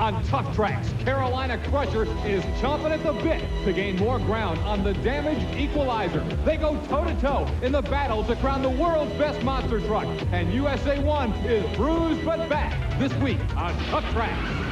On Tuff Trax, Carolina Crusher is chomping at the bit to gain more ground on the damaged Equalizer. They go toe-to-toe in the battle to crown the world's best monster truck. And USA 1 is bruised but back this week on Tuff Trax.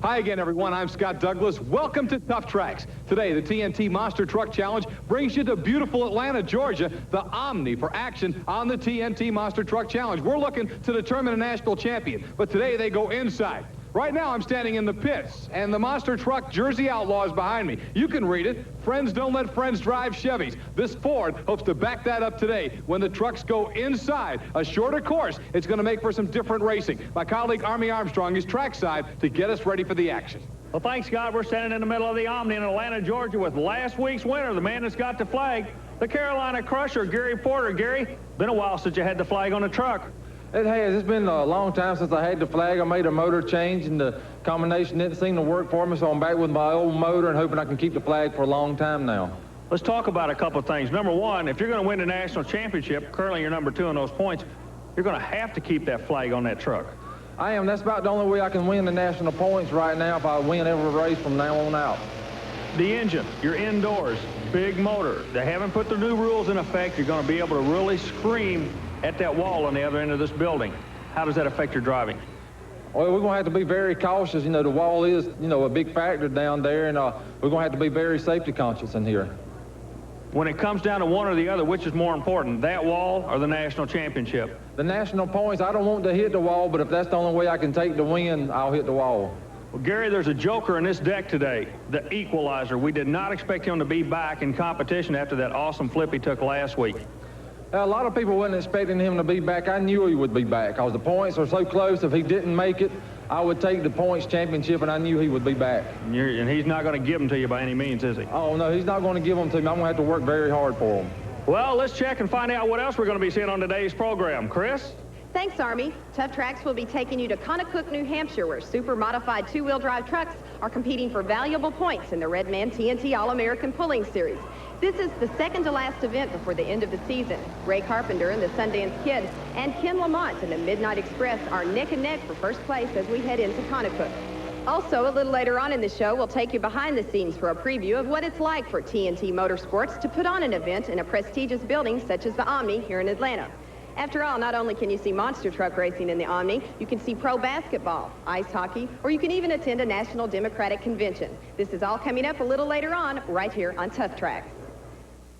Hi again, everyone. I'm Scott Douglas. Welcome to Tuff Trax. Today, the TNT Monster Truck Challenge brings you to beautiful Atlanta, Georgia, the Omni for action on the TNT Monster Truck Challenge. We're looking to determine a national champion, but today they go inside. Right now, I'm standing in the pits, and the Monster Truck Jersey Outlaw is behind me. You can read it. Friends don't let friends drive Chevys. This Ford hopes to back that up today. When the trucks go inside a shorter course, it's going to make for some different racing. My colleague Army Armstrong is trackside to get us ready for the action. Well, thanks, Scott. We're standing in the middle of the Omni in Atlanta, Georgia, with last week's winner, the man that's got the flag, the Carolina Crusher, Gary Porter. Gary, been a while since you had the flag on the truck. It has. It's been a long time since I had the flag. I made a motor change, and the combination didn't seem to work for me, so I'm back with my old motor and hoping I can keep the flag for a long time now. Let's talk about a couple of things. Number one, if you're going to win the national championship, currently you're number 2 in those points, you're going to have to keep that flag on that truck. I am. That's about the only way I can win the national points right now if I win every race from now on out. The engine, you're indoors, big motor. They haven't put the new rules in effect. You're going to be able to really scream at that wall on the other end of this building. How does that affect your driving? Well, we're going to have to be very cautious. You know, the wall is, a big factor down there, and we're going to have to be very safety conscious in here. When it comes down to one or the other, which is more important, that wall or the national championship? The national points, I don't want to hit the wall, but if that's the only way I can take the win, I'll hit the wall. Well, Gary, there's a joker in this deck today, the Equalizer. We did not expect him to be back in competition after that awesome flip he took last week. A lot of people wasn't expecting him to be back. I knew he would be back because the points are so close. If he didn't make it, I would take the points championship, and I knew he would be back. And he's not going to give them to you by any means, is he? Oh, no, he's not going to give them to me. I'm going to have to work very hard for him. Well, let's check and find out what else we're going to be seeing on today's program. Chris? Thanks, Army. Tuff Trax will be taking you to Conocook, New Hampshire, where super modified two-wheel drive trucks are competing for valuable points in the Redman TNT All-American Pulling Series. This is the second-to-last event before the end of the season. Ray Carpenter and the Sundance Kid and Ken Lamont and the Midnight Express are neck and neck for first place as we head into Conocook. Also, a little later on in the show, we'll take you behind the scenes for a preview of what it's like for TNT Motorsports to put on an event in a prestigious building such as the Omni here in Atlanta. After all, not only can you see monster truck racing in the Omni, you can see pro basketball, ice hockey, or you can even attend a National Democratic Convention. This is all coming up a little later on, right here on Tuff Trax.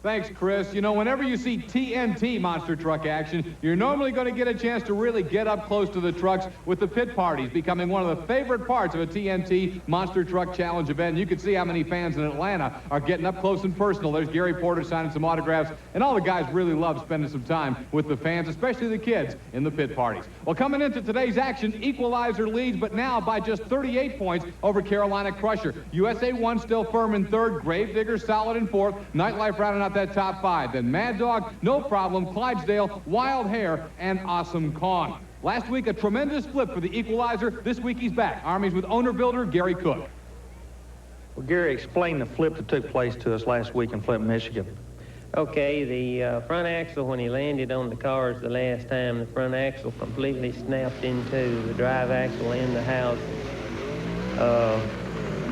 Thanks, Chris. You know, whenever you see TNT monster truck action, you're normally going to get a chance to really get up close to the trucks, with the pit parties becoming one of the favorite parts of a TNT monster truck challenge event. You can see how many fans in Atlanta are getting up close and personal. There's Gary Porter signing some autographs, and all the guys really love spending some time with the fans, especially the kids in the pit parties. Well, coming into today's action, Equalizer leads, but now by just 38 points over Carolina Crusher. USA 1 still firm in third, Gravedigger solid in fourth, Nightlife rounding out that top 5. Then Mad Dog, No Problem, Clydesdale, Wild Hair, and Awesome Kong. Last week, a tremendous flip for the Equalizer. This week, he's back. Army's with owner-builder Gary Cook. Well, Gary, explain the flip that took place to us last week in Flint, Michigan. Okay, the front axle, when he landed on the cars the last time, the front axle completely snapped into the drive axle and the housing.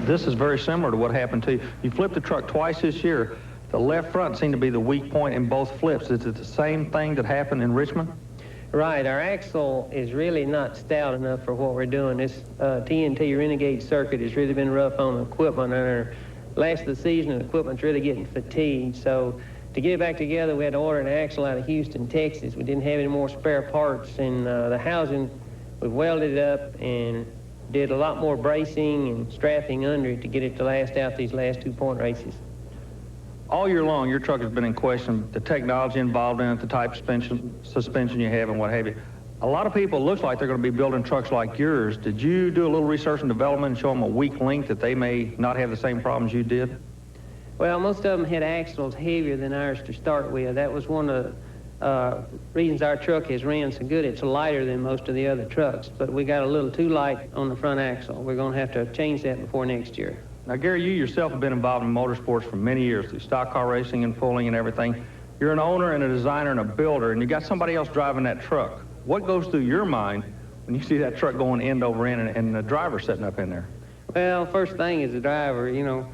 This is very similar to what happened to you. You flipped the truck twice this year. The left front seemed to be the weak point in both flips. Is it the same thing that happened in Richmond? Right, our axle is really not stout enough for what we're doing. This TNT Renegade circuit has really been rough on the equipment. And our last of the season, the equipment's really getting fatigued. So to get it back together, we had to order an axle out of Houston, Texas. We didn't have any more spare parts. And the housing, we welded it up and did a lot more bracing and strapping under it to get it to last out these last 2-point races. All year long, your truck has been in question, the technology involved in it, the type of suspension you have and what have you. A lot of people, it looks like they're going to be building trucks like yours. Did you do a little research and development and show them a weak link that they may not have the same problems you did? Well, most of them had axles heavier than ours to start with. That was one of the reasons our truck has ran so good. It's lighter than most of the other trucks, but we got a little too light on the front axle. We're going to have to change that before next year. Now, Gary, you yourself have been involved in motorsports for many years, through stock car racing and pulling and everything. You're an owner and a designer and a builder, and you got somebody else driving that truck. What goes through your mind when you see that truck going end over end and the driver sitting up in there? Well, first thing is the driver, you know.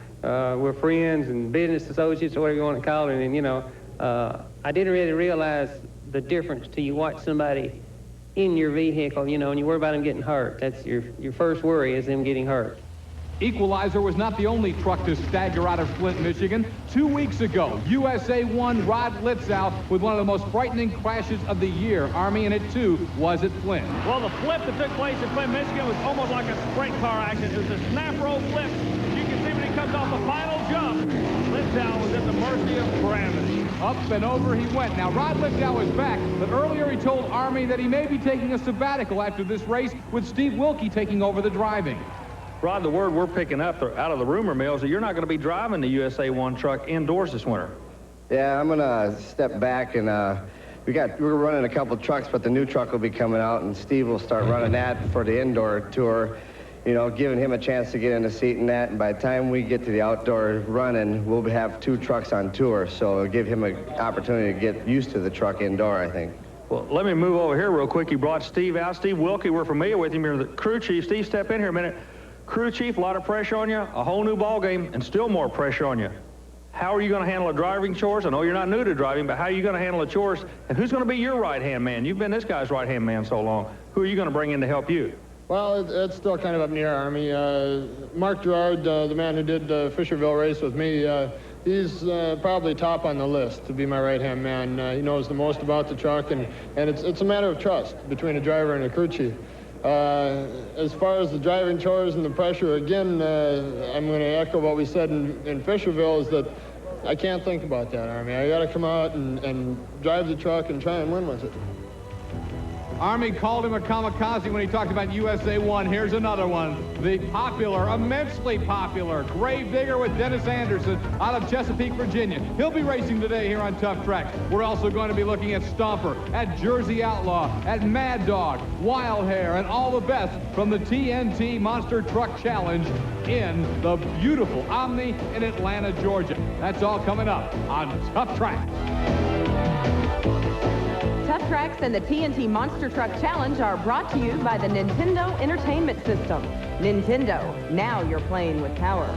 We're friends and business associates, or whatever you want to call it, and, you know, I didn't really realize the difference till you watch somebody in your vehicle, you know, and you worry about them getting hurt. That's your first worry, is them getting hurt. Equalizer was not the only truck to stagger out of Flint, Michigan. 2 weeks ago, USA 1 Rod Litzow with one of the most frightening crashes of the year. Army, and it too was at Flint. Well, the flip that took place at Flint, Michigan was almost like a sprint car accident. It was a snap roll flip. You can see when he comes off the final jump, Litzow was at the mercy of gravity. Up and over he went. Now, Rod Litzow is back, but earlier he told Army that he may be taking a sabbatical after this race, with Steve Wilkie taking over the driving. Rod, the word we're picking up out of the rumor mill is that you're not going to be driving the USA 1 truck indoors this winter. Yeah, I'm going to step back, and we're running a couple trucks, but the new truck will be coming out, and Steve will start running that for the indoor tour, you know, giving him a chance to get in the seat and that. And by the time we get to the outdoor running, we'll have 2 trucks on tour, so it'll give him an opportunity to get used to the truck indoor, I think. Well, let me move over here real quick. You brought Steve out. Steve Wilkie, we're familiar with him. You're the crew chief. Steve, step in here a minute. Crew chief, a lot of pressure on you, a whole new ball game, and still more pressure on you. How are you going to handle the driving chores? I know you're not new to driving, but how are you going to handle the chores? And who's going to be your right-hand man? You've been this guy's right-hand man so long. Who are you going to bring in to help you? Well, it's still kind of up in the air, Army. Mark Gerard, the man who did the Fisherville race with me, he's probably top on the list to be my right-hand man. He knows the most about the truck, and it's a matter of trust between a driver and a crew chief. As far as the driving chores and the pressure, again, I'm going to echo what we said in Fisherville, is that I can't think about that, Army. I got to come out and drive the truck and try and win with it. Army called him a kamikaze when he talked about USA 1. Here's another one. The popular, immensely popular, Gravedigger with Dennis Anderson out of Chesapeake, Virginia. He'll be racing today here on Tuff Track. We're also going to be looking at Stomper, at Jersey Outlaw, at Mad Dog, Wild Hair, and all the best from the TNT Monster Truck Challenge in the beautiful Omni in Atlanta, Georgia. That's all coming up on Tuff Track. Tuff Trax and the TNT Monster Truck Challenge are brought to you by the Nintendo Entertainment System. Nintendo, now you're playing with power.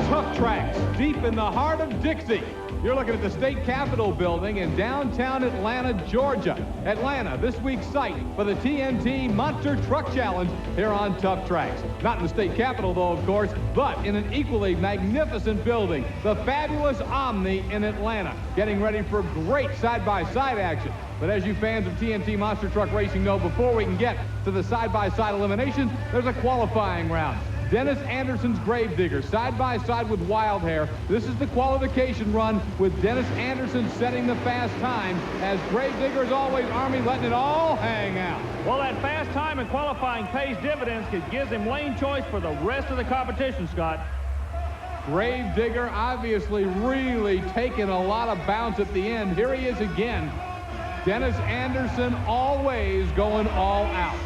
Tuff Trax, deep in the heart of Dixie. You're looking at the State Capitol building in downtown Atlanta, Georgia. Atlanta, this week's site for the TNT Monster Truck Challenge here on Tuff Trax. Not in the State Capitol, though, of course, but in an equally magnificent building, the fabulous Omni in Atlanta, getting ready for great side-by-side action. But as you fans of TNT Monster Truck Racing know, before we can get to the side-by-side eliminations, there's a qualifying round. Dennis Anderson's Gravedigger, side-by-side with Wild Hair. This is the qualification run with Dennis Anderson setting the fast time, as Gravedigger, as always, Army letting it all hang out. Well, that fast time in qualifying pays dividends because it gives him lane choice for the rest of the competition, Scott. Gravedigger obviously really taking a lot of bounce at the end. Here he is again. Dennis Anderson always going all out.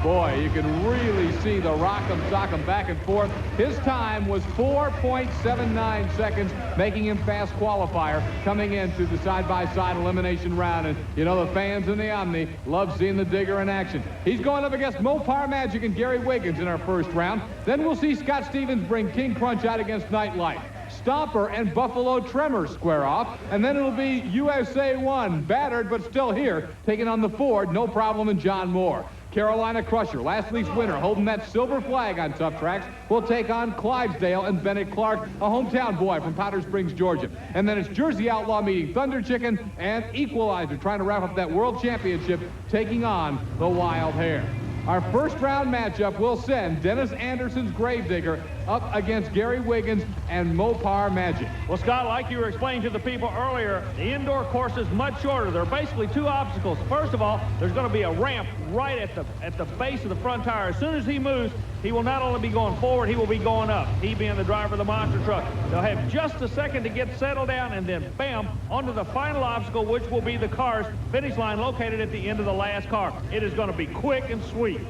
Boy, you can really see the rock'em sock'em back and forth. His time was 4.79 seconds, making him fast qualifier coming into the side-by-side elimination round. And you know, the fans in the Omni love seeing the Digger in action. He's going up against Mopar Magic and Gary Wiggins in our first round. Then we'll see Scott Stevens bring King Crunch out against Nightlight. Stomper and Buffalo Tremor square off, and then it'll be USA 1, battered but still here, taking on the Ford, No Problem, and John Moore. Carolina Crusher, last week's winner, holding that silver flag on Tuff Trax, will take on Clydesdale and Bennett Clark, a hometown boy from Powder Springs, Georgia. And then it's Jersey Outlaw meeting Thunder Chicken and Equalizer, trying to wrap up that World Championship, taking on the Wild Hair. Our first round matchup will send Dennis Anderson's Gravedigger up against Gary Wiggins and Mopar Magic. Well, Scott, like you were explaining to the people earlier, the indoor course is much shorter. There are basically two obstacles. First of all, there's going to be a ramp right at the base of the front tire. As soon as he moves, he will not only be going forward, he will be going up, he being the driver of the monster truck. They'll have just a second to get settled down, and then, bam, onto the final obstacle, which will be the car's finish line located at the end of the last car. It is going to be quick and sweet.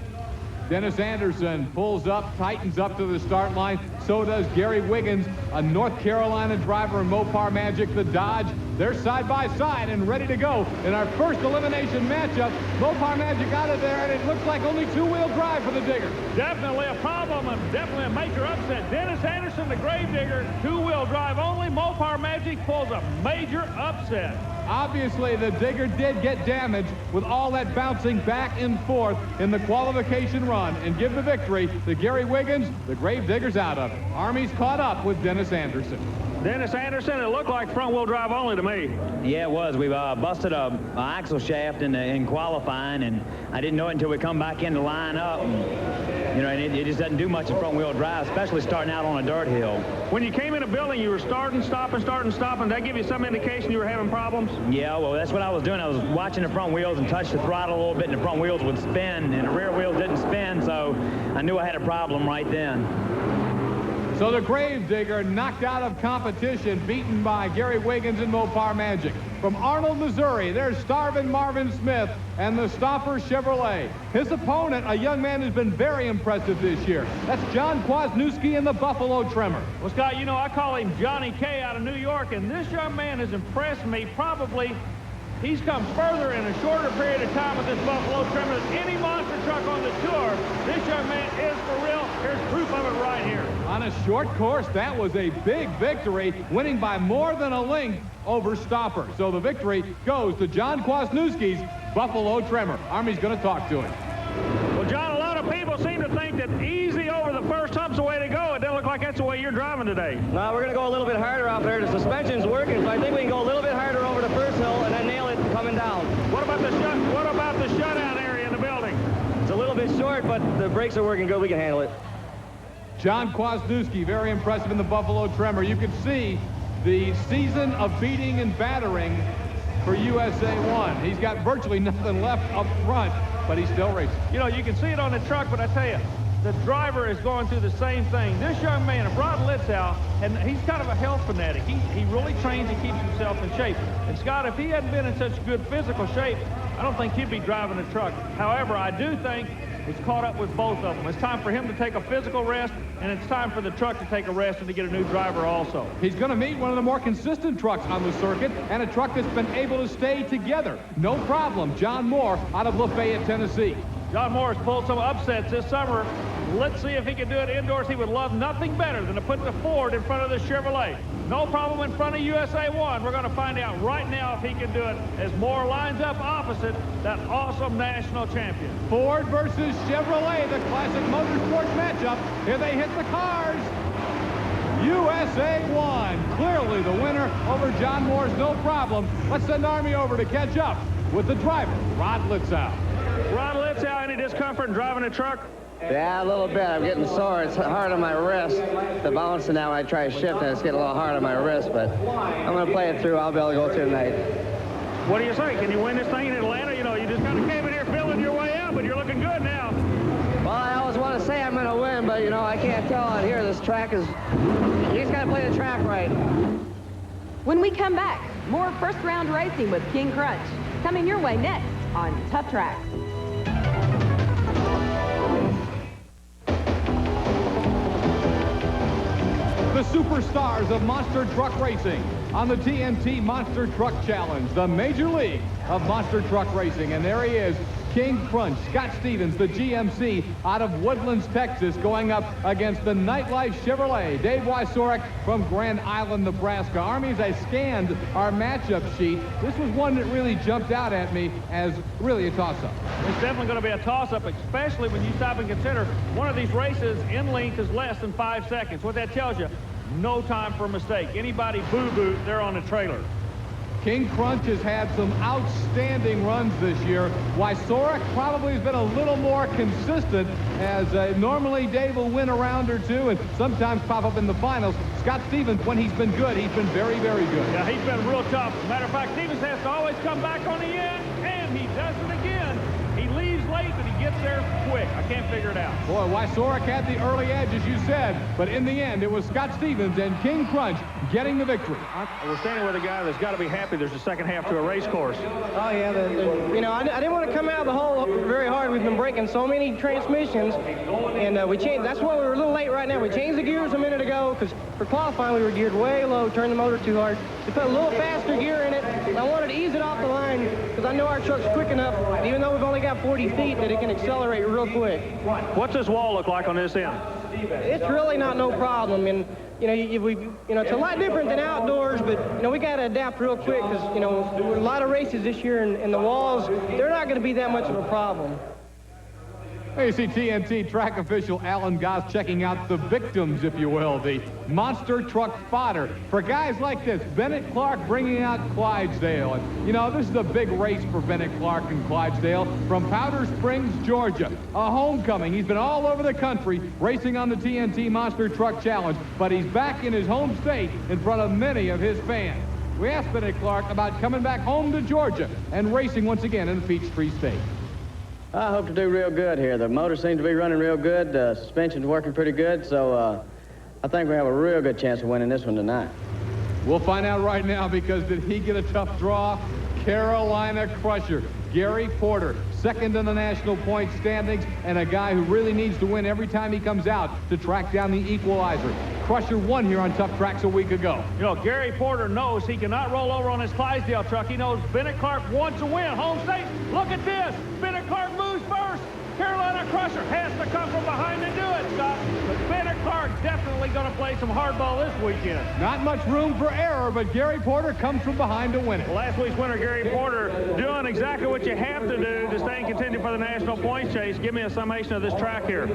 Dennis Anderson pulls up, tightens up to the start line. So does Gary Wiggins, a North Carolina driver in Mopar Magic, the Dodge. They're side by side and ready to go in our first elimination matchup. Mopar Magic out of there, and it looks like only two-wheel drive for the Digger. Definitely a problem and definitely a major upset. Dennis Anderson, the Gravedigger, two-wheel drive only. Mopar Magic pulls a major upset. Obviously, the Digger did get damaged with all that bouncing back and forth in the qualification run, and give the victory to Gary Wiggins. The Gravedigger's out of it. Army's caught up with Dennis Anderson. Dennis Anderson, it looked like front-wheel drive only to me. Yeah, it was. We busted a axle shaft in qualifying, and I didn't know it until we come back in to line up. And, you know, and it just doesn't do much in front-wheel drive, especially starting out on a dirt hill. When you came in a building, you were starting, stopping. Did that give you some indication you were having problems? Yeah, well, that's what I was doing. I was watching the front wheels and touched the throttle a little bit, and the front wheels would spin, and the rear wheels didn't spin, so I knew I had a problem right then. So the Gravedigger knocked out of competition, beaten by Gary Wiggins and Mopar Magic. From Arnold, Missouri, there's Starvin' Marvin Smith and the Stomper Chevrolet. His opponent, a young man who's been very impressive this year. That's John Kwasniewski and the Buffalo Tremor. Well, Scott, you know, I call him Johnny K out of New York, and this young man has impressed me. Probably he's come further in a shorter period of time with this Buffalo Tremor than any monster truck on the tour. This young man is for real. Here's proof of it right here. On a short course, that was a big victory, winning by more than a length over Stopper. So the victory goes to John Kwasniewski's Buffalo Tremor. Army's going to talk to him. Well, John, a lot of people seem to think that easy over the first hump's the way to go. It doesn't look like that's the way you're driving today. No, we're going to go a little bit harder out there. The suspension's working, so I think we can go a little bit harder over the first hill and then nail it coming down. What about the shutout area in the building? It's a little bit short, but the brakes are working good. We can handle it. John Kwasniewski, very impressive in the Buffalo Tremor. You can see the season of beating and battering for USA 1. He's got virtually nothing left up front, but he's still racing. You know, you can see it on the truck, but I tell you, the driver is going through the same thing. This young man, Rod Litzow, and he's kind of a health fanatic. He really trains and keeps himself in shape. And Scott, if he hadn't been in such good physical shape, I don't think he'd be driving a truck. However, I do think it's caught up with both of them. It's time for him to take a physical rest, and it's time for the truck to take a rest and to get a new driver also. He's going to meet one of the more consistent trucks on the circuit, and a truck that's been able to stay together. No problem. John Moore out of Lafayette, Tennessee. John Moore has pulled some upsets this summer. Let's see if he can do it indoors. He would love nothing better than to put the Ford in front of the Chevrolet. No problem in front of USA 1. We're going to find out right now if he can do it as Moore lines up opposite that awesome national champion. Ford versus Chevrolet, the classic motorsports matchup. Here they hit the cars. USA 1, clearly the winner over John Moore's no problem. Let's send Army over to catch up with the driver, Rod Litzow. Rod Litzow, any discomfort in driving a truck? Yeah, a little bit. I'm getting sore. It's hard on my wrist. The bouncing now, I try to shift, and it's getting a little hard on my wrist, but I'm going to play it through. I'll be able to go through tonight. What do you say? Can you win this thing in Atlanta? You know, you just kind of came in here feeling your way out, but you're looking good now. Well, I always want to say I'm going to win, but, you know, I can't tell out here. This track is... You just got to play the track right. When we come back, more first-round racing with King Crunch. Coming your way next on Tuff Trax. The superstars of monster truck racing on the TNT Monster Truck Challenge, the major league of monster truck racing. And there he is, King Crunch, Scott Stevens, the GMC out of Woodlands, Texas, going up against the Nightlife Chevrolet, Dave Wysorek from Grand Island, Nebraska. Army, as I scanned our matchup sheet, this was one that really jumped out at me as really a toss-up. It's definitely going to be a toss-up, especially when you stop and consider one of these races in length is less than 5 seconds. What that tells you, no time for a mistake. Anybody boo-boo, they're on the trailer. King Crunch has had some outstanding runs this year. Wysorek probably has been a little more consistent, as normally Dave will win a round or two and sometimes pop up in the finals. Scott Stevens, when he's been good, he's been very, very good. Yeah, he's been real tough. Matter of fact, Stevens has to always come back on the end, and he does it again. He leaves late, but he gets there quick. I can't figure it out. Boy, Wysorek had the early edge, as you said, but in the end, it was Scott Stevens and King Crunch getting the victory. We're standing with a guy that's got to be happy there's a second half to a race course. Oh, yeah. You know, I didn't want to come out of the hole very hard. We've been breaking so many transmissions, and we changed. That's why we were a little late right now. We changed the gears a minute ago, because for qualifying, we were geared way low, turned the motor too hard. We put a little faster gear in it, and I wanted to ease it off the line, because I know our truck's quick enough, even though we've only got 40 feet, that it can accelerate real quick. What's this wall look like on this end? It's really not no problem, and you know, it's a lot different than outdoors, but you know, we got to adapt real quick, because you know, a lot of races this year, and the walls, they're not going to be that much of a problem. There you see TNT track official Alan Goss checking out the victims, if you will, the monster truck fodder. For guys like this, Bennett Clark bringing out Clydesdale. And, you know, this is a big race for Bennett Clark and Clydesdale from Powder Springs, Georgia. A homecoming. He's been all over the country racing on the TNT Monster Truck Challenge, but he's back in his home state in front of many of his fans. We asked Bennett Clark about coming back home to Georgia and racing once again in the Peachtree State. I hope to do real good here. The motor seems to be running real good. The suspension's working pretty good, so I think we have a real good chance of winning this one tonight. We'll find out right now, because did he get a tough draw? Carolina Crusher, Gary Porter, second in the national point standings, and a guy who really needs to win every time he comes out to track down the equalizer. Crusher won here on Tough Tracks a week ago. You know, Gary Porter knows he cannot roll over on his Clydesdale truck. He knows Bennett Clark wants to win. Home state, look at this. Bennett Clark moves first. Carolina Crusher has to come from behind and do it, Scott. But Bennett Clark definitely going to play some hardball this weekend. Not much room for error, but Gary Porter comes from behind to win it. Well, last week's winner, Gary Porter, doing exactly what you have to do to stay in contention for the national points chase. Give me a summation of this track here.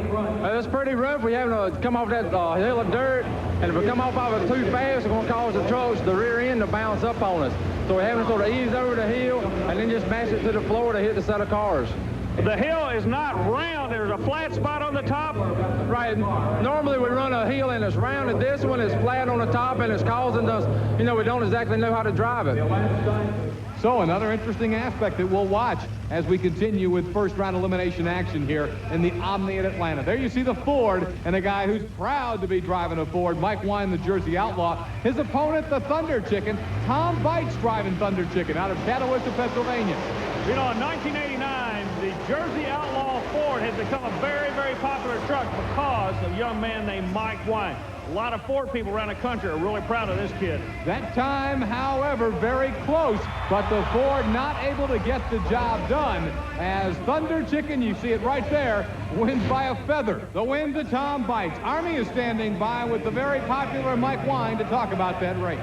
It's pretty rough. We having to come off that hill of dirt, and if we come off of it too fast, it's going to cause the trucks, the rear end, to bounce up on us. So we're having to sort of ease over the hill and then just mash it to the floor to hit the set of cars. The hill is not round. There's a flat spot on the top. Right. Normally we run a hill and it's round, and this one is flat on the top, and it's causing us, you know, we don't exactly know how to drive it. So another interesting aspect that we'll watch as we continue with first round elimination action here in the Omni at Atlanta. There you see the Ford, and a guy who's proud to be driving a Ford, Mike Wine, the Jersey Outlaw. His opponent, the Thunder Chicken, Tom Bites, driving Thunder Chicken out of Catawissa, Pennsylvania. You know, in 1989, the Jersey Outlaw Ford has become a very, very popular truck because of a young man named Mike Wine. A lot of Ford people around the country are really proud of this kid. That time, however, very close, but the Ford not able to get the job done, as Thunder Chicken, you see it right there, wins by a feather. The win to Tom Bites. Army is standing by with the very popular Mike Wine to talk about that race.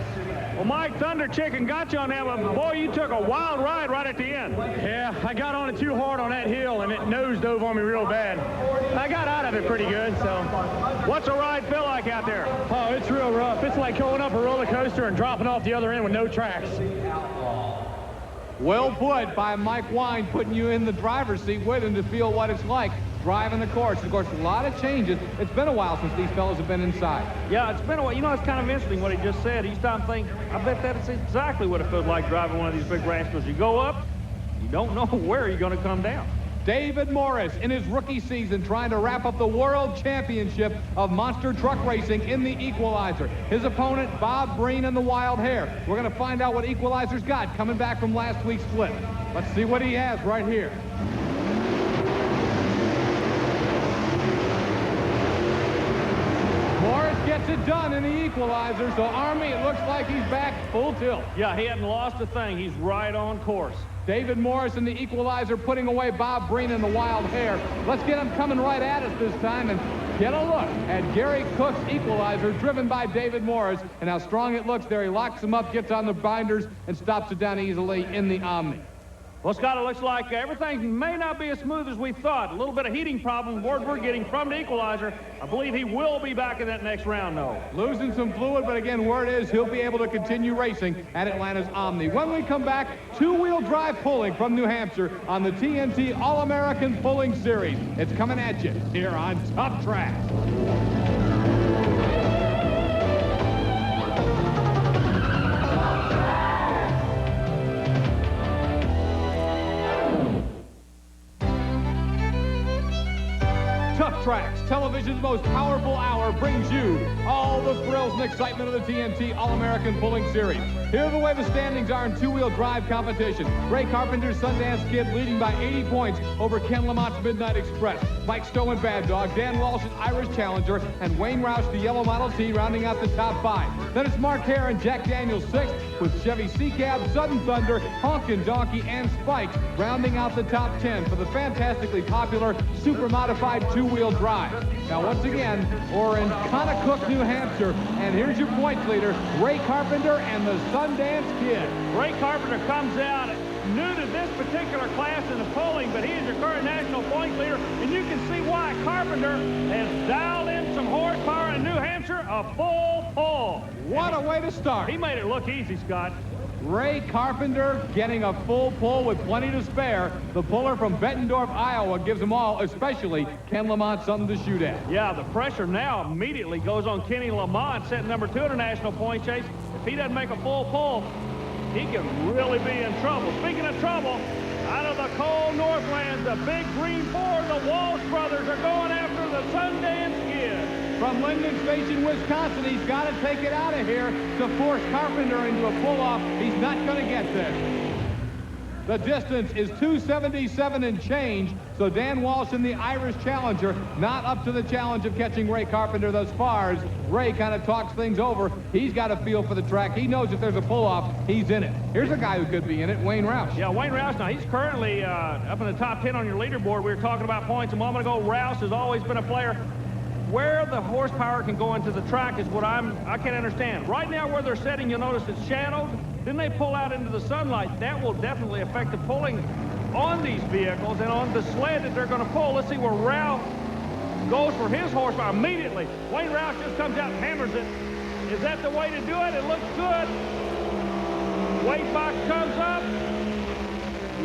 Well, Mike, Thunder Chicken got you on that, but boy, you took a wild ride right at the end. Yeah, I got on it too hard on that hill, and it nose dove on me real bad. I got out of it pretty good, so. What's the ride feel like out there? Oh, it's real rough. It's like going up a roller coaster and dropping off the other end with no tracks. Well put by Mike Wine, putting you in the driver's seat with him to feel what it's like driving the course. Of course, a lot of changes. It's been a while since these fellows have been inside. Yeah, it's been a while. You know, it's kind of interesting what he just said. Each time I think, I bet that's exactly what it feels like driving one of these big rascals. You go up, you don't know where you're going to come down. David Morris in his rookie season trying to wrap up the World Championship of Monster Truck Racing in the Equalizer. His opponent, Bob Breen in the Wild Hare. We're going to find out what Equalizer's got coming back from last week's flip. Let's see what he has right here. Morris gets it done in the Equalizer, so Army, it looks like he's back full tilt. Yeah, he hadn't lost a thing. He's right on course. David Morris in the Equalizer putting away Bob Breen in the Wild Hare. Let's get him coming right at us this time and get a look at Gary Cook's Equalizer driven by David Morris and how strong it looks there. He locks him up, gets on the binders, and stops it down easily in the Omni. Well, Scott, it looks like everything may not be as smooth as we thought. A little bit of heating problem, word we're getting from the equalizer. I believe he will be back in that next round, though. Losing some fluid, but again, word is he'll be able to continue racing at Atlanta's Omni. When we come back, two-wheel drive pulling from New Hampshire on the TNT All-American Pulling Series. It's coming at you here on Tuff Trax. Tuff Trax, television's most powerful hour, brings you all the thrills and excitement of the TNT All-American Pulling Series. Here are the way the standings are in two-wheel drive competition. Ray Carpenter's Sundance Kid leading by 80 points over Ken Lamont's Midnight Express. Mike Stowe and Bad Dog, Dan Walsh's Irish Challenger, and Wayne Roush, the Yellow Model T, rounding out the top 5. Then it's Mark Hare and Jack Daniels 6th, with Chevy C-Cab, Sudden Thunder, Honkin' Donkey, and Spike rounding out the top 10 for the fantastically popular super modified two-wheel drive. Now, once again, we're in Conocook, New Hampshire, and here's your points leader, Ray Carpenter and the Sundance Kid. Ray Carpenter comes out new to this particular class in the pulling, but he is your current national points leader, and you can see why Carpenter has dialed in some horsepower in New Hampshire, a full pull. What a way to start. He made it look easy, Scott. Ray Carpenter getting a full pull with plenty to spare. The puller from Bettendorf, Iowa gives them all, especially Ken Lamont, something to shoot at. Yeah, the pressure now immediately goes on Kenny Lamont, setting number 2 in the national point chase. If he doesn't make a full pull, he can really be in trouble. Speaking of trouble, out of the cold Northlands, the Big Green Four, the Walsh brothers are going after the Sundance Kid. From Linden Station, Wisconsin, he's got to take it out of here to force Carpenter into a pull-off. He's not going to get there. The distance is 277 and change, so Dan Walsh in the Irish Challenger not up to the challenge of catching Ray Carpenter thus far, as Ray kind of talks things over. He's got a feel for the track. He knows if there's a pull-off, he's in it. Here's a guy who could be in it, Wayne Roush. Yeah, Wayne Roush, now he's currently up in the top 10 on your leaderboard. We were talking about points a moment ago. Roush has always been a player. Where the horsepower can go into the track is what I can't understand. Right now where they're setting, you'll notice it's shadowed. Then they pull out into the sunlight. That will definitely affect the pulling on these vehicles and on the sled that they're going to pull. Let's see where Roush goes for his horsepower immediately. Wayne Roush just comes out and hammers it. Is that the way to do it? It looks good. Weight box comes up.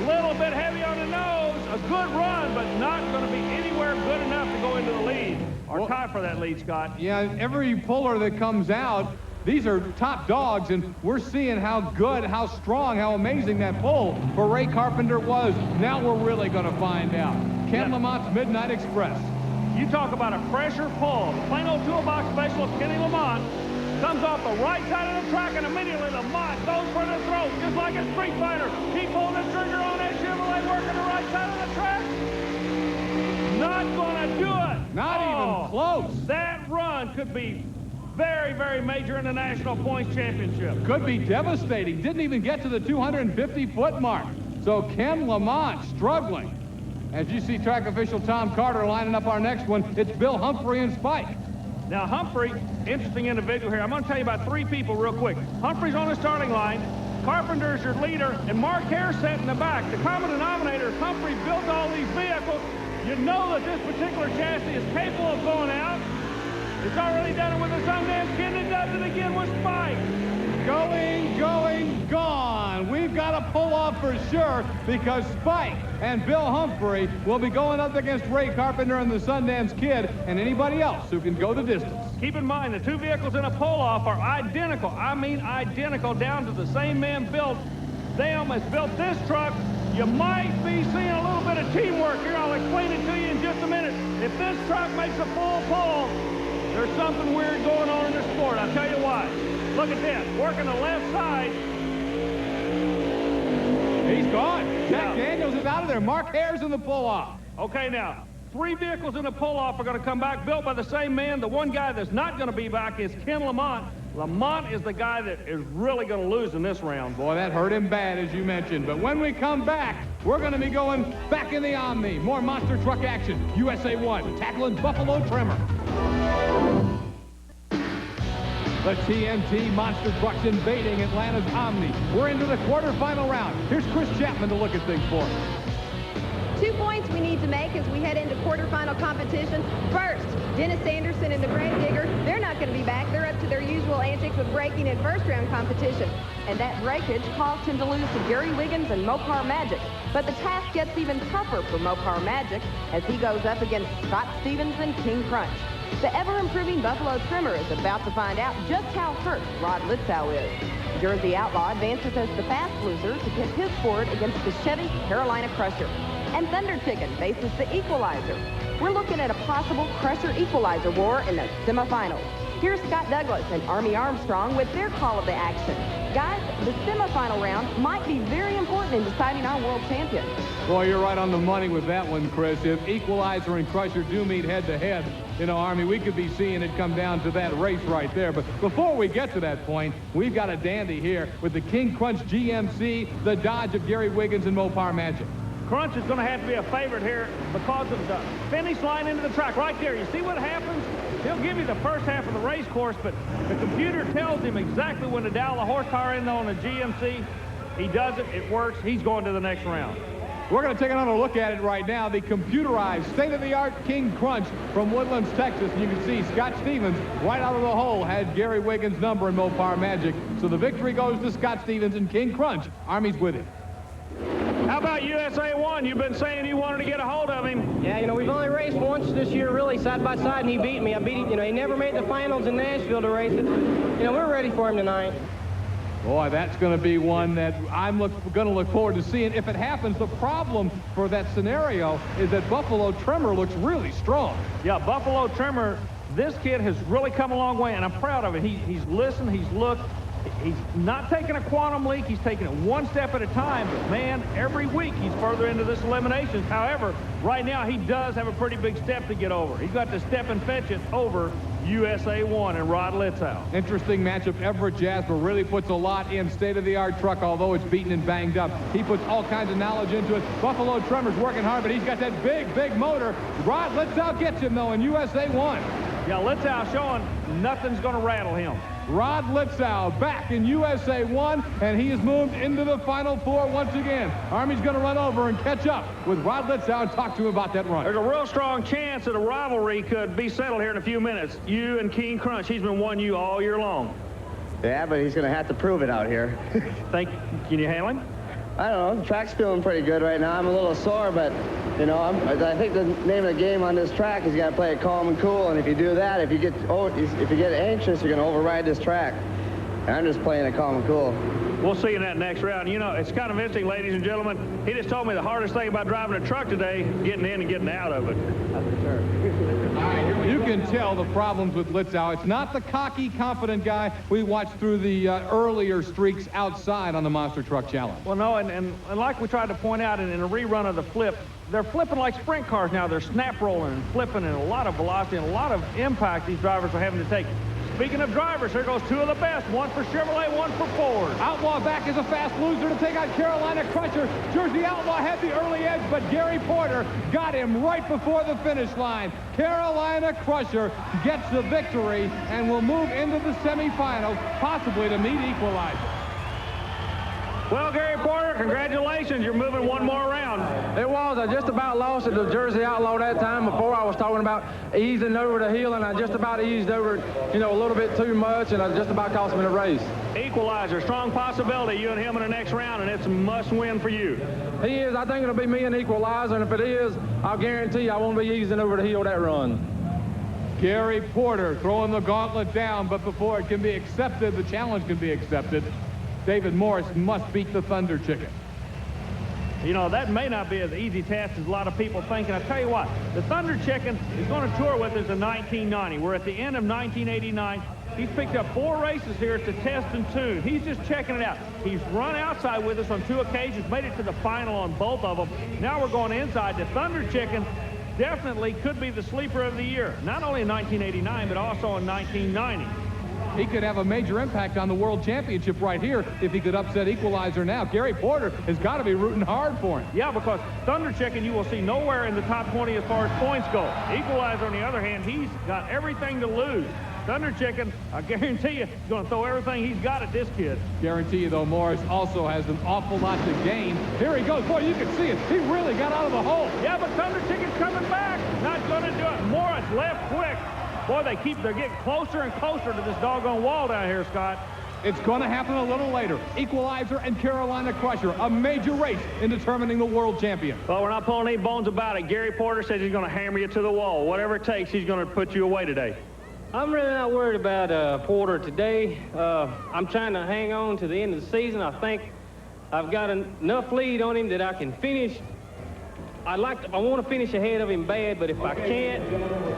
Little bit heavy on the nose. A good run, but not going to be anywhere good enough to go into the lead. Or tie for that lead, Scott. Yeah, every puller that comes out, these are top dogs, and we're seeing how good, how strong, how amazing that pull for Ray Carpenter was. Now we're really going to find out. Ken Lamont's Midnight Express. You talk about a pressure pull. The plain old toolbox specialist, Kenny Lamont, comes off the right side of the track, and immediately Lamont goes for the throat, just like a Street Fighter. He pulled the trigger on that Chevrolet working the right side of the track. Not going to do it. Not even close. That run could be very, very major in the National Points Championship. Could be devastating. Didn't even get to the 250-foot mark. So Ken Lamont struggling. As you see track official Tom Carter lining up our next one, it's Bill Humphrey and Spike. Now Humphrey, interesting individual here. I'm going to tell you about 3 people real quick. Humphrey's on the starting line. Carpenter's your leader, and Mark Hare sat in the back. The common denominator is Humphrey built all these vehicles. You know that this particular chassis is capable of going out. It's already done it with the Sundance Kid, and it does it again with Spike. Going, gone. We've got to pull off for sure, because Spike and Bill Humphrey will be going up against Ray Carpenter and the Sundance Kid and anybody else who can go the distance. Keep in mind, the 2 vehicles in a pull-off are identical. I mean identical, down to the same man built them has built this truck. You might be seeing a little bit of teamwork here. I'll explain it to you in just a minute. If this truck makes a full pull, there's something weird going on in the sport. I'll tell you why. Look at this. Working the left side. He's gone. Jack Daniels is out of there. Mark Hare's in the pull-off. Okay, now, 3 vehicles in the pull-off are going to come back, built by the same man. The one guy that's not going to be back is Ken Lamont. Lamont is the guy that is really going to lose in this round. Boy, that hurt him bad, as you mentioned. But when we come back, we're going to be going back in the Omni. More monster truck action. USA 1 tackling Buffalo Trimmer. The TNT monster trucks invading Atlanta's Omni. We're into the quarterfinal round. Here's Chris Chapman to look at things for us. 2 points we need to make as we head into quarterfinal competition. First, Dennis Anderson and the Grave Digger, they're not going to be back. They're up to their usual antics with braking in first-round competition. And that breakage caused him to lose to Gary Wiggins and Mopar Magic. But the task gets even tougher for Mopar Magic as he goes up against Scott Stevens and King Crunch. The ever-improving Buffalo Trimmer is about to find out just how hurt Rod Litzow is. Jersey Outlaw advances as the fast loser to pit his Ford against the Chevy Carolina Crusher. And Thunder Chicken faces the Equalizer. We're looking at a possible Crusher-Equalizer war in the semifinals. Here's Scott Douglas and Army Armstrong with their call of the action. Guys, the semifinal round might be very important in deciding our world champion. Boy, you're right on the money with that one, Chris. If Equalizer and Crusher do meet head-to-head, you know, Army, we could be seeing it come down to that race right there. But before we get to that point, we've got a dandy here with the King Crunch GMC, the Dodge of Gary Wiggins and Mopar Magic. Crunch is going to have to be a favorite here because of the finish line into the track. Right there, you see what happens? He'll give you the first half of the race course, but the computer tells him exactly when to dial the horsepower in on the GMC. He does it, it works, he's going to the next round. We're going to take another look at it right now. The computerized, state-of-the-art King Crunch from Woodlands, Texas. And you can see Scott Stevens right out of the hole had Gary Wiggins' number in Mopar Magic. So the victory goes to Scott Stevens and King Crunch. Army's with him. How about USA 1? You've been saying you wanted to get a hold of him. Yeah, you know, we've only raced once this year, really, side by side, and he beat me. I beat him. You know, he never made the finals in Nashville to race it. You know, we're ready for him tonight. Boy, that's going to be one that I'm going to look forward to seeing. If it happens, the problem for that scenario is that Buffalo Trimmer looks really strong. Yeah, Buffalo Trimmer, this kid has really come a long way, and I'm proud of it. He's listened, he's looked. He's not taking a quantum leap. He's taking it one step at a time. But, man, every week he's further into this elimination. However, right now he does have a pretty big step to get over. He's got to step and fetch it over USA 1 and Rod Litzow. Interesting matchup. Everett Jasper really puts a lot in state-of-the-art truck, although it's beaten and banged up. He puts all kinds of knowledge into it. Buffalo Trimmer's working hard, but he's got that big motor. Rod Litzow gets him, though, in USA 1. Yeah, Litzow showing nothing's going to rattle him. Rod Litzow back in USA 1, and he has moved into the Final Four once again. Army's going to run over and catch up with Rod Litzow and talk to him about that run. There's a real strong chance that a rivalry could be settled here in a few minutes. You and King Crunch, he's been wanting you all year long. Yeah, but he's going to have to prove it out here. Can you handle him? I don't know. The track's feeling pretty good right now. I'm a little sore, but, you know, I think the name of the game on this track is you got to play it calm and cool. And if you do that, if you get anxious, you're going to override this track. And I'm just playing it calm and cool. We'll see in that next round. You know, it's kind of interesting, ladies and gentlemen. He just told me the hardest thing about driving a truck today, getting in and getting out of it. That's for sure. You can tell the problems with Litzow. It's not the cocky, confident guy we watched through the earlier streaks outside on the Monster Truck Challenge. Well, no, and like we tried to point out in a rerun of the flip, they're flipping like sprint cars now. They're snap rolling and flipping, and a lot of velocity and a lot of impact these drivers are having to take. Speaking of drivers, here goes two of the best. One for Chevrolet, one for Ford. Outlaw back as a fast loser to take out Carolina Crusher. Jersey Outlaw had the early edge, but Gary Porter got him right before the finish line. Carolina Crusher gets the victory and will move into the semifinals, possibly to meet Equalizer. Well, Gary Porter, congratulations. You're moving one more round. It was. I just about lost it to Jersey Outlaw that time. Before I was talking about easing over the hill, and I just about eased over, you know, a little bit too much, and it just about cost me the race. Equalizer, strong possibility, you and him in the next round, and it's a must-win for you. He is. I think it'll be me and Equalizer, and if it is, I'll guarantee you I won't be easing over the hill that run. Gary Porter throwing the gauntlet down, but before it can be accepted, the challenge can be accepted, David Morris must beat the Thunder Chicken. You know, that may not be as easy task as a lot of people think. And I tell you what, the Thunder Chicken is going to tour with us in 1990. We're at the end of 1989. He's picked up 4 races here to test and tune. He's just checking it out. He's run outside with us on 2 occasions, made it to the final on both of them. Now we're going inside. The Thunder Chicken definitely could be the sleeper of the year, not only in 1989, but also in 1990. He could have a major impact on the World Championship right here if he could upset Equalizer now. Gary Porter has got to be rooting hard for him. Yeah, because Thunder Chicken you will see nowhere in the top 20 as far as points go. Equalizer, on the other hand, he's got everything to lose. Thunder Chicken, I guarantee you, he's going to throw everything he's got at this kid. Guarantee you, though, Morris also has an awful lot to gain. Here he goes. Boy, you can see it. He really got out of the hole. Yeah, but Thunder Chicken's coming back. Not going to do it. Morris left quick. Boy, they're getting closer and closer to this doggone wall down here, Scott. It's going to happen a little later. Equalizer and Carolina Crusher, a major race in determining the world champion. Well, we're not pulling any bones about it. Gary Porter says he's going to hammer you to the wall. Whatever it takes, he's going to put you away today. I'm really not worried about Porter today. I'm trying to hang on to the end of the season. I think I've got enough lead on him that I can finish. I want to finish ahead of him bad, but if I can't,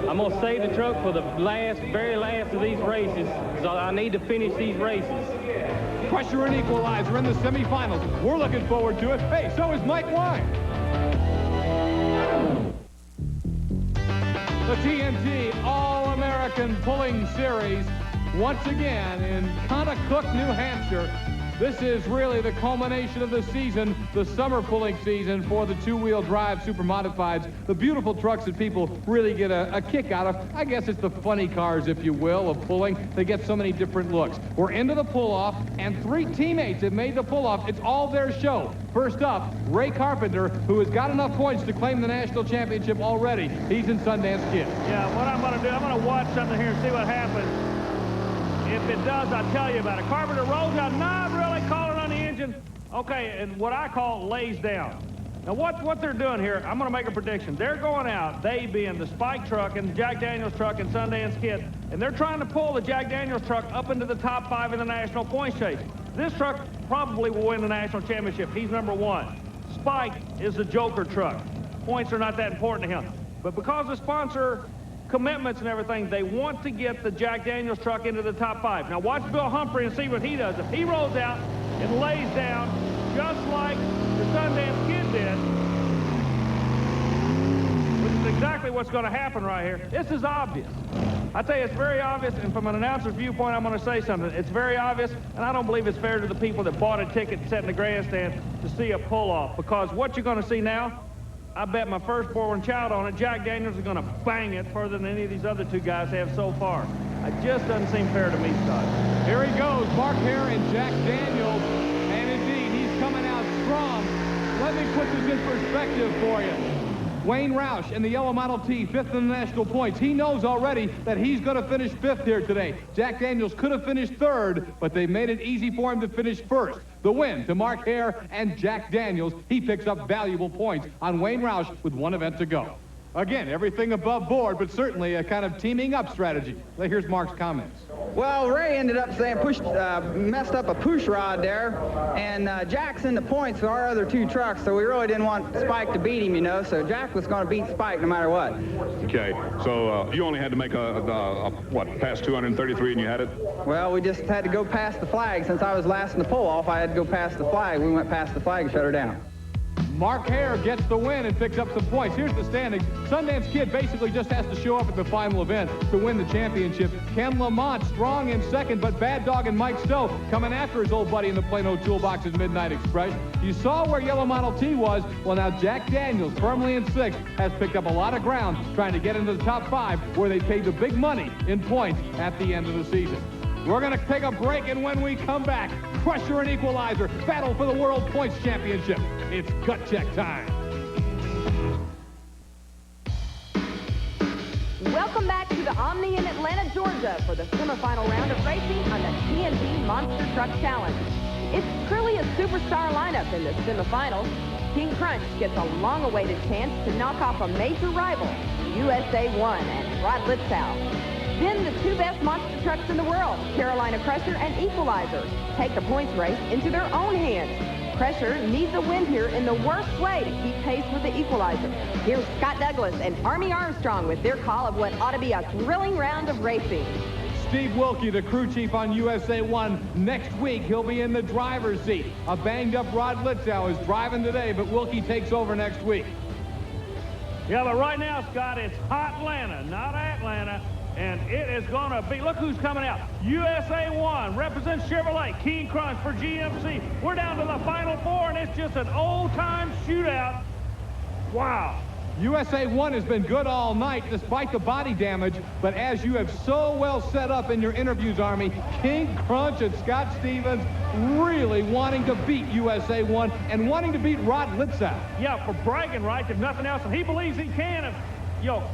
I'm going to save the truck for the very last of these races. So I need to finish these races. Crusher and Equalizer in the semifinals. We're looking forward to it. Hey, so is Mike Wine. The TNT All-American Pulling Series once again in Conocook, New Hampshire. This is really the culmination of the season, the summer pulling season for the two-wheel drive super modifieds, the beautiful trucks that people really get a kick out of. I guess it's the funny cars, if you will, of pulling. They get so many different looks. We're into the pull-off, and 3 teammates have made the pull-off. It's all their show. First up, Ray Carpenter, who has got enough points to claim the national championship already. He's in Sundance Kid. Yeah, what I'm going to do, I'm going to watch something here and see what happens. If it does, I'll tell you about it. Carpenter rolls out, not really calling on the engine. Okay, and what I call lays down. Now, what they're doing here, I'm going to make a prediction. They're going out, they being the Spike truck and the Jack Daniels truck and Sundance Kid, and they're trying to pull the Jack Daniels truck up into the top 5 in the national points chase. This truck probably will win the national championship. He's number 1. Spike is the Joker truck. Points are not that important to him. But because the sponsor commitments and everything, they want to get the Jack Daniels truck into the top 5. Now watch Bill Humphrey and see what he does. If he rolls out and lays down just like the Sundance Kid did, which is exactly what's going to happen right here. This is obvious. I tell you, it's very obvious, and from an announcer's viewpoint, I'm going to say something. It's very obvious, and I don't believe it's fair to the people that bought a ticket and sat in the grandstand to see a pull-off, because what you're going to see now, I bet my firstborn child on it, Jack Daniels is going to bang it further than any of these other 2 guys have so far. It just doesn't seem fair to me, Scott. Here he goes, Mark Hare and Jack Daniels, and indeed, he's coming out strong. Let me put this in perspective for you. Wayne Roush in the yellow Model T, 5th in the national points. He knows already that he's going to finish 5th here today. Jack Daniels could have finished 3rd, but they made it easy for him to finish 1st. The win to Mark Hare and Jack Daniels. He picks up valuable points on Wayne Roush with 1 event to go. Again, everything above board, but certainly a kind of teaming up strategy. Here's Mark's comments. Well, Ray ended up saying messed up a push rod there, and Jack's in the points for our other 2 trucks, so we really didn't want Spike to beat him, you know, so Jack was going to beat Spike no matter what. Okay, so you only had to make past 233 and you had it? Well, we just had to go past the flag. Since I was last in the pull-off, I had to go past the flag. We went past the flag and shut her down. Mark Hare gets the win and picks up some points. Here's the standing. Sundance Kid basically just has to show up at the final event to win the championship. Ken Lamont strong in 2nd, but Bad Dog and Mike Stowe coming after his old buddy in the Plano Toolbox's Midnight Express. You saw where yellow Model T was. Well, now Jack Daniels, firmly in 6th, has picked up a lot of ground trying to get into the top 5 where they paid the big money in points at the end of the season. We're going to take a break, and when we come back, Crusher and Equalizer battle for the World Points Championship. It's gut check time. Welcome back to the Omni in Atlanta, Georgia for the semifinal round of racing on the TNT Monster Truck Challenge. It's truly a superstar lineup in the semifinals. King Crunch gets a long-awaited chance to knock off a major rival, USA 1 and Rod Litzow. Then the 2 best monster trucks in the world, Carolina Crusher and Equalizer, take the points race into their own hands. Crusher needs a win here in the worst way to keep pace with the Equalizer. Here's Scott Douglas and Army Armstrong with their call of what ought to be a thrilling round of racing. Steve Wilkie, the crew chief on USA 1. Next week, he'll be in the driver's seat. A banged-up Rod Litzow is driving today, but Wilkie takes over next week. Yeah, but right now, Scott, it's Hotlanta, not Atlanta. And it is going to be, look who's coming out. USA 1 represents Chevrolet, King Crunch for GMC. We're down to the final 4, and it's just an old-time shootout. Wow. USA 1 has been good all night despite the body damage, but as you have so well set up in your interviews, Army, King Crunch and Scott Stevens really wanting to beat USA 1 and wanting to beat Rod Litzow. Yeah, for bragging rights, if nothing else, and he believes he can. And,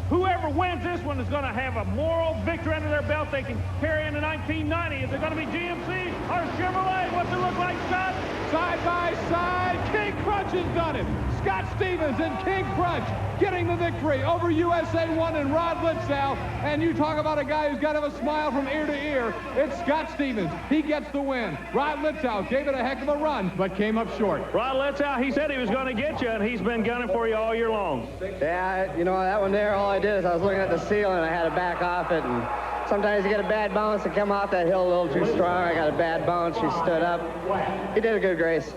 whoever wins this one is going to have a moral victory under their belt they can carry into 1990. Is it going to be GMC or Chevrolet? What's it look like, Scott? Side by side, King Crunch has done it. Scott Stevens and King Crunch getting the victory over USA 1 and Rod Litzow. And you talk about a guy who's got to have a smile from ear to ear. It's Scott Stevens. He gets the win. Rod Litzow gave it a heck of a run, but came up short. Rod Litzow, he said he was going to get you, and he's been gunning for you all year long. Yeah, that one there, all I did is I was looking at the ceiling and I had to back off it. And sometimes you get a bad bounce and come off that hill a little too strong. I got a bad bounce. She stood up. He did a good race.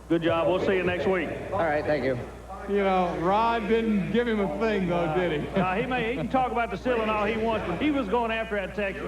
Good job. We'll see you next week. All right, thank you. Rod didn't give him a thing, though, did he? He can talk about the ceiling all he wants, but he was going after that Texan.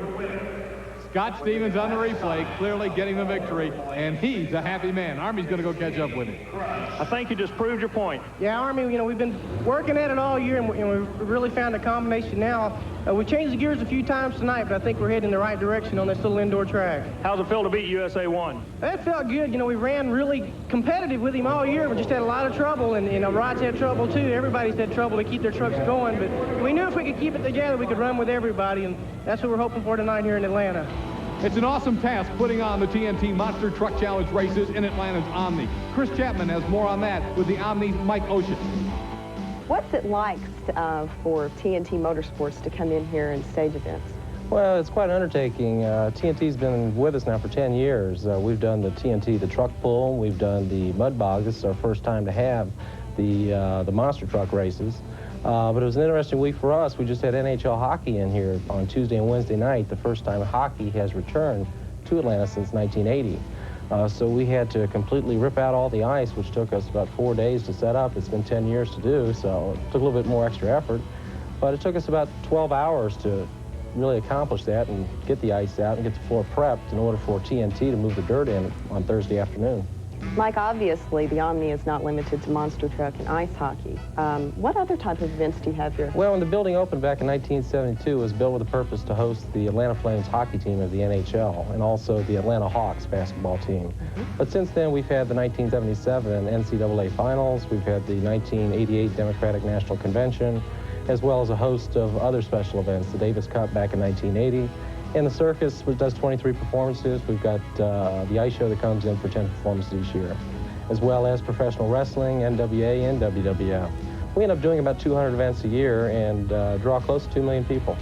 Scott Stevens on the replay, clearly getting the victory, and he's a happy man. Army's going to go catch up with him. I think you just proved your point. Yeah, Army, we've been working at it all year, and we've really found a combination now. We changed the gears a few times tonight, but I think we're heading in the right direction on this little indoor track. How's it feel to beat USA 1? That felt good. We ran really competitive with him all year. We just had a lot of trouble, and Rod's had trouble too. Everybody's had trouble to keep their trucks going, but we knew if we could keep it together, we could run with everybody, and that's what we're hoping for tonight here in Atlanta. It's an awesome task putting on the TNT Monster Truck Challenge races in Atlanta's Omni. Chris Chapman has more on that with the Omni's Mike Ocean. What's it like for TNT Motorsports to come in here and stage events? Well, it's quite an undertaking. TNT's been with us now for 10 years. We've done the TNT, the truck pull. We've done the mud bog. This is our first time to have the monster truck races. But it was an interesting week for us. We just had NHL hockey in here on Tuesday and Wednesday night, the first time hockey has returned to Atlanta since 1980. So we had to completely rip out all the ice, which took us about 4 days to set up. It's been 10 years to do, so it took a little bit more extra effort. But it took us about 12 hours to really accomplish that and get the ice out and get the floor prepped in order for TNT to move the dirt in on Thursday afternoon. Mike, obviously, the Omni is not limited to monster truck and ice hockey. What other type of events do you have here? Well, when the building opened back in 1972, it was built with the purpose to host the Atlanta Flames hockey team of the NHL and also the Atlanta Hawks basketball team. But since then, we've had the 1977 NCAA Finals, we've had the 1988 Democratic National Convention, as well as a host of other special events, the Davis Cup back in 1980. And the circus, which does 23 performances. We've got the ice show that comes in for 10 performances each year, as well as professional wrestling, NWA, and WWF. We end up doing about 200 events a year and draw close to 2 million people.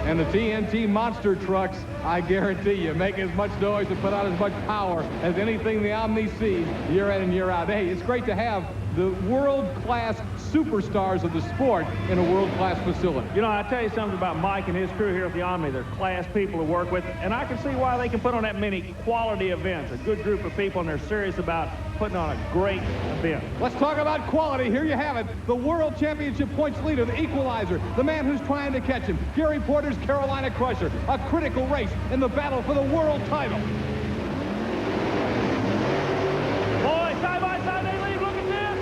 And the TNT monster trucks, I guarantee you, make as much noise and put out as much power as anything the Omni sees year in and year out. Hey, it's great to have the world-class superstars of the sport in a world-class facility. I tell you something about Mike and his crew here at the Omni. They're class people to work with, and I can see why they can put on that many quality events. A good group of people, and they're serious about putting on a great event. Let's talk about quality. Here you have it. The World Championship points leader, the equalizer, the man who's trying to catch him, Gary Porter's Carolina Crusher, a critical race in the battle for the world title. Boy, side by side they lead. Look at this.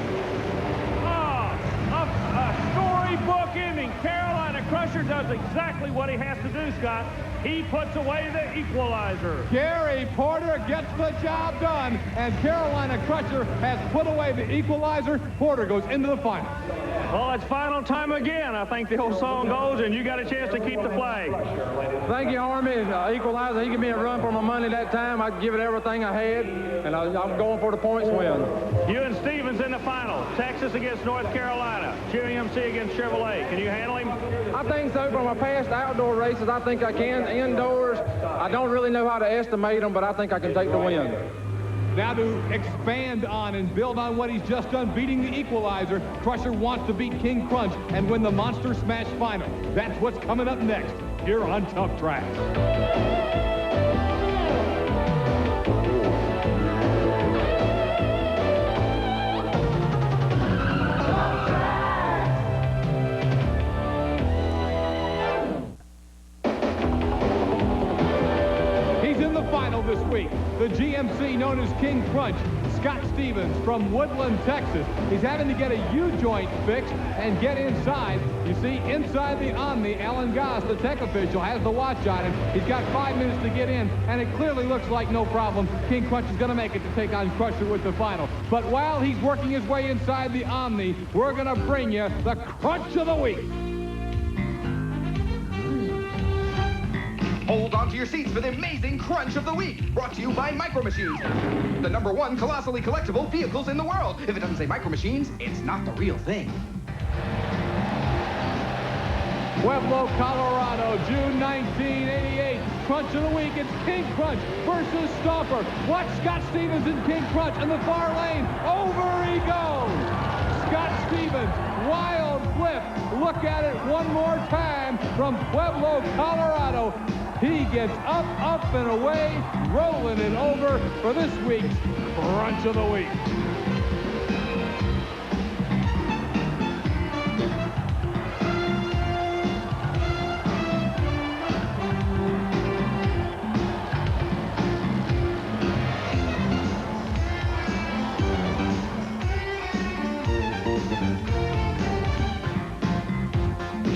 A storybook ending. Carolina Crusher does exactly what he has to do, Scott. He puts away the equalizer. Gary Porter gets the job done, and Carolina Crusher has put away the equalizer. Porter goes into the final. Well, it's final time again. I think the old song goes, and you got a chance to keep the flag. Thank you, Army. Equalizer, he gave me a run for my money that time. I give it everything I had, and I'm going for the points win. You and Stevens in the final. Texas against North Carolina. GMC against Chevrolet. Can you handle him? I think so. From my past outdoor races, I think I can. Indoors, I don't really know how to estimate them, but I think I can take the win. Now to expand on and build on what he's just done, beating the equalizer, Crusher wants to beat King Crunch and win the Monster Smash Final. That's what's coming up next here on Tuff Trax. This week, the GMC known as King Crunch Scott Stevens from Woodland, Texas. He's having to get a U-joint fixed and get inside. You see, inside the Omni, Alan Goss, the tech official, has the watch on him. He's got 5 minutes to get in, and it clearly looks like no problem. King Crunch is going to make it to take on Crusher with the final. But while he's working his way inside the Omni, we're going to bring you the Crunch of the Week. Hold on to your seats for the amazing Crunch of the Week, brought to you by Micro Machines, the #1 colossally collectible vehicles in the world. If it doesn't say Micro Machines, it's not the real thing. Pueblo, Colorado, June 1988. Crunch of the Week, it's King Crunch versus Stomper. Watch Scott Stevens and King Crunch in the far lane. Over he goes. Scott Stevens, wild flip. Look at it one more time from Pueblo, Colorado. He gets up, up, and away, rolling it over for this week's Crunch of the Week.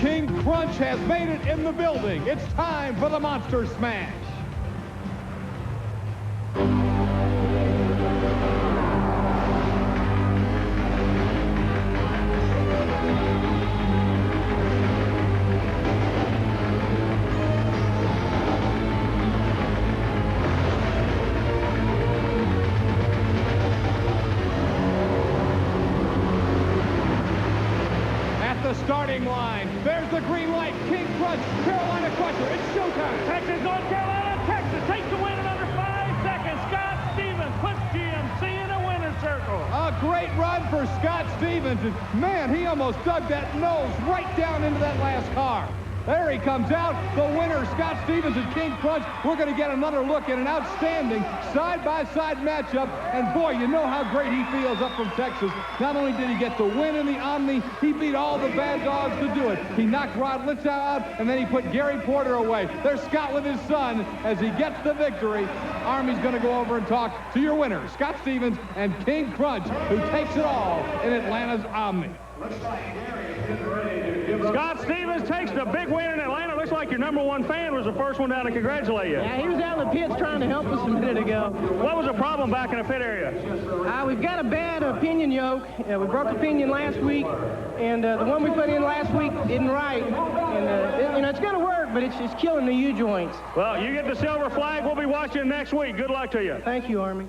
King Crunch has made it in the building. It's time for the Monster Smash. Starting line. There's the green light. King Crunch, Carolina Crusher. It's showtime. Texas, North Carolina, Texas takes the win in under 5 seconds. Scott Stevens puts GMC in a winner's circle. A great run for Scott Stevens. And man, he almost dug that nose right down into that last car. There he comes out, the winner, Scott Stevens and King Crunch. We're going to get another look at an outstanding side-by-side matchup. And boy, you know how great he feels up from Texas. Not only did he get the win in the Omni, he beat all the bad dogs to do it. He knocked Rod Litzow out, and then he put Gary Porter away. There's Scott with his son as he gets the victory. Army's going to go over and talk to your winner, Scott Stevens and King Crunch, who takes it all in Atlanta's Omni. Scott Stevens takes the big win in Atlanta. Looks like your #1 fan was the first one down to congratulate you. Yeah, he was out in the pits trying to help us a minute ago. What was the problem back in the pit area? We've got a bad pinion yoke. We broke the pinion last week, and the one we put in last week isn't right. And it's going to work, but it's just killing the U-joints. Well, you get the silver flag. We'll be watching next week. Good luck to you. Thank you, Army.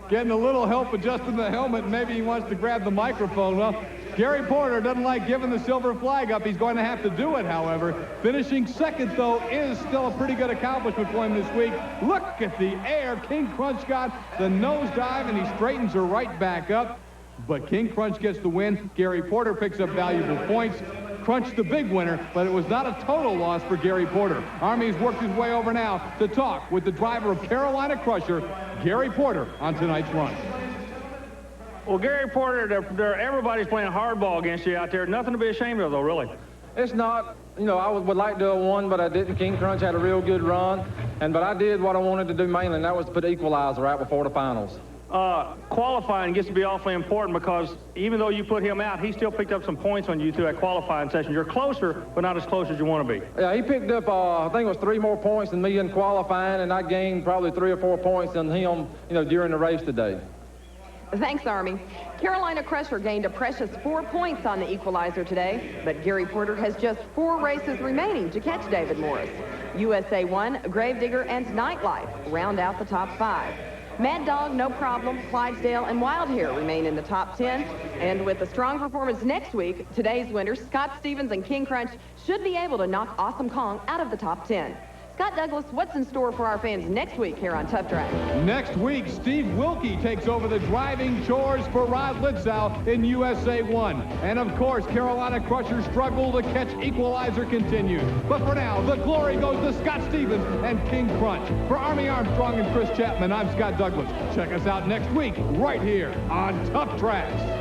Getting a little help adjusting the helmet. Maybe he wants to grab the microphone. Well, Gary Porter doesn't like giving the silver flag up. He's going to have to do it, however. Finishing second, though, is still a pretty good accomplishment for him this week. Look at the air. King Crunch got the nosedive, and he straightens her right back up. But King Crunch gets the win. Gary Porter picks up valuable points. Crunch the big winner, but it was not a total loss for Gary Porter. Army's worked his way over now to talk with the driver of Carolina Crusher, Gary Porter, on tonight's run. Well, Gary Porter, everybody's playing hardball against you out there. Nothing to be ashamed of, though, really. It's not, you know, I would like to have won, but I didn't. King Crunch had a real good run, but I did what I wanted to do mainly, and that was to put the equalizer out before the finals. Qualifying gets to be awfully important because even though you put him out, he still picked up some points on you through that qualifying session. You're closer, but not as close as you want to be. Yeah, he picked up, I think it was 3 more points than me in qualifying, and I gained probably 3 or 4 points than him, you know, during the race today. Thanks, Army. Carolina Crusher gained a precious 4 points on the equalizer today, but Gary Porter has just 4 races remaining to catch David Morris. USA 1, Gravedigger, and Nightlife round out the top 5. Mad Dog, No Problem, Clydesdale, and Wild Hair remain in the top 10. And with a strong performance next week, today's winners, Scott Stevens and King Crunch, should be able to knock Awesome Kong out of the top 10. Scott Douglas, what's in store for our fans next week here on Tuff Track? Next week, Steve Wilkie takes over the driving chores for Rod Litzow in USA 1. And of course, Carolina Crusher's struggle to catch equalizer continues. But for now, the glory goes to Scott Stevens and King Crunch. For Army Armstrong and Chris Chapman, I'm Scott Douglas. Check us out next week right here on Tuff Tracks.